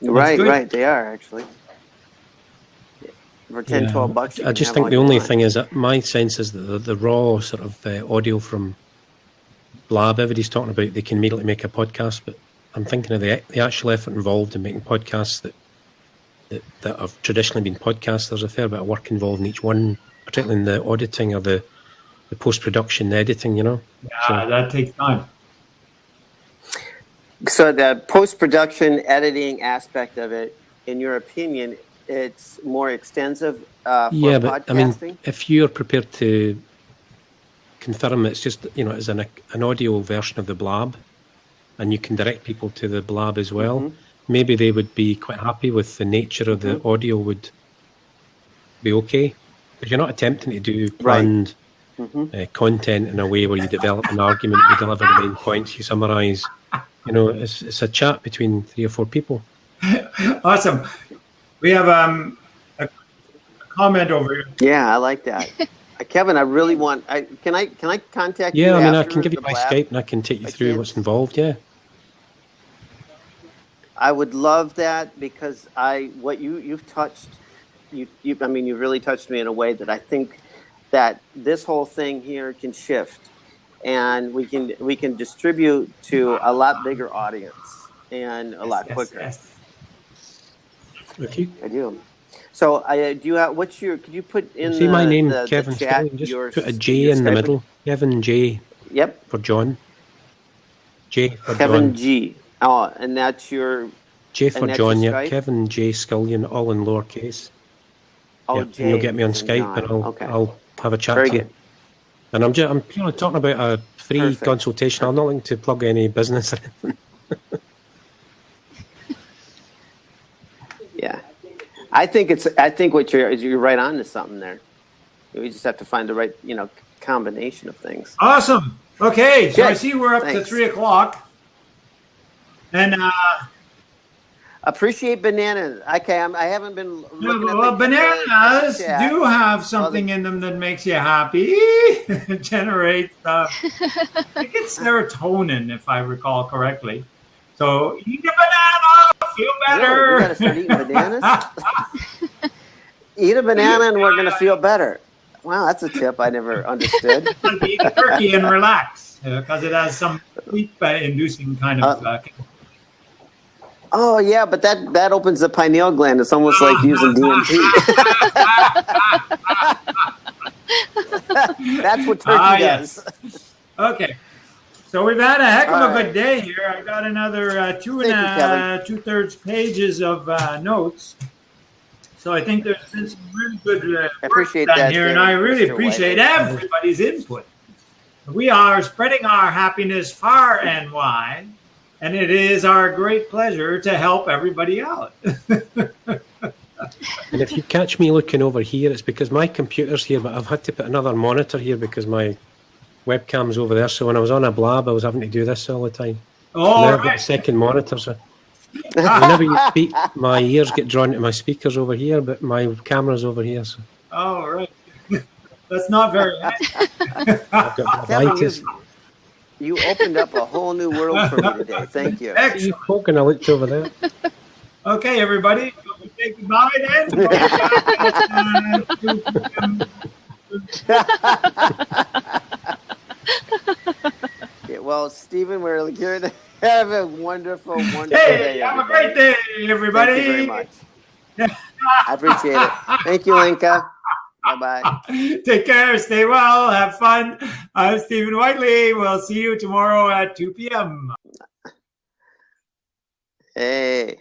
Right, good. right. They are actually. For 10, Yeah. 12 bucks. you I can just have think all the you only want. thing is that my sense is that the raw sort of audio from Blab, everybody's talking about they can immediately make a podcast, but I'm thinking of the actual effort involved in making podcasts that have traditionally been podcasts. There's a fair bit of work involved in each one, particularly in the auditing or the post-production, the editing, Yeah, that takes time. So the post-production editing aspect of it, in your opinion, it's more extensive for Yeah, but I podcasting? mean, if you're prepared to confirm it's just, as an audio version of the Blab, and you can direct people to the Blab as well, maybe they would be quite happy with the nature of the audio would be okay. Because you're not attempting to do planned content in a way where you develop an argument, you deliver the main points, you summarise. It's a chat between 3 or 4 people. Awesome. We have a comment over here. Yeah, I like that. Kevin, I really want. Can I contact you? Yeah, I mean, I after can give you the my Blab? Skype and I can take you I through can. what's involved, yeah. I would love that because you've touched. I mean, you really touched me in a way that I think that this whole thing here can shift, and we can distribute to a lot bigger audience and a lot quicker. Yes. Okay. I do. So do you have, what's your, could you put in See my name, the Kevin chat, Scullion, just your, put a J your in the Skype- middle. Kevin J Yep, for John. J for Kevin John. G. Oh, and that's your, J for and that's John, your yeah. Skype? Kevin J Scullion, all in lowercase. oh, Yeah, J. and you'll get me on as in Skype, John. and Okay. I'll have a chat Very to you. good. And I'm purely talking about a free Perfect. consultation. I'm not looking to plug any business or anything. Yeah. I think what you're right on to something there. We just have to find the right, combination of things. Awesome. Okay, so Good. I see we're up to Thanks. 3 o'clock. And Appreciate bananas. Okay, I haven't been looking well, at bananas chat. do have something in them that makes you happy. Generate, I think it's serotonin, if I recall correctly. So eat a banana, feel better. Really? We gotta start eating bananas? Eat a banana and we're gonna feel better. Wow, that's a tip I never understood. Like eat a turkey and relax because it has some sleep-inducing kind of. Oh yeah, but that opens the pineal gland. It's almost like using DMT. That's what turkey does. Yes. Okay. So we've had a heck of All a right. good day here. I've got another Thank you, Kevin. 2/3 pages of notes. So I think there's been some really good work appreciate done that, here, and David, I really Mr. appreciate Whiteley. everybody's input. We are spreading our happiness far and wide, and it is our great pleasure to help everybody out. And if you catch me looking over here, it's because my computer's here, but I've had to put another monitor here because my webcam's over there. So when I was on a blab, I was having to do this all the time. Oh, Now I've got a right. second monitor. So whenever you speak, my ears get drawn to my speakers over here, but my camera's over here. So Oh, right. That's not very nice. I've got Kevin, bronchitis. you opened up a whole new world for me today. Thank you. You Excellent. poking, I looked over there. Okay, everybody. We'll say goodbye then. Yeah, well, Stephen, we're here to have a wonderful, wonderful Hey, day. have a everybody. great day, everybody. Thank you very much. I appreciate it. Thank you, Linka. Bye-bye. Take care. Stay well. Have fun. I'm Stephen Whiteley. We'll see you tomorrow at 2 p.m. Hey.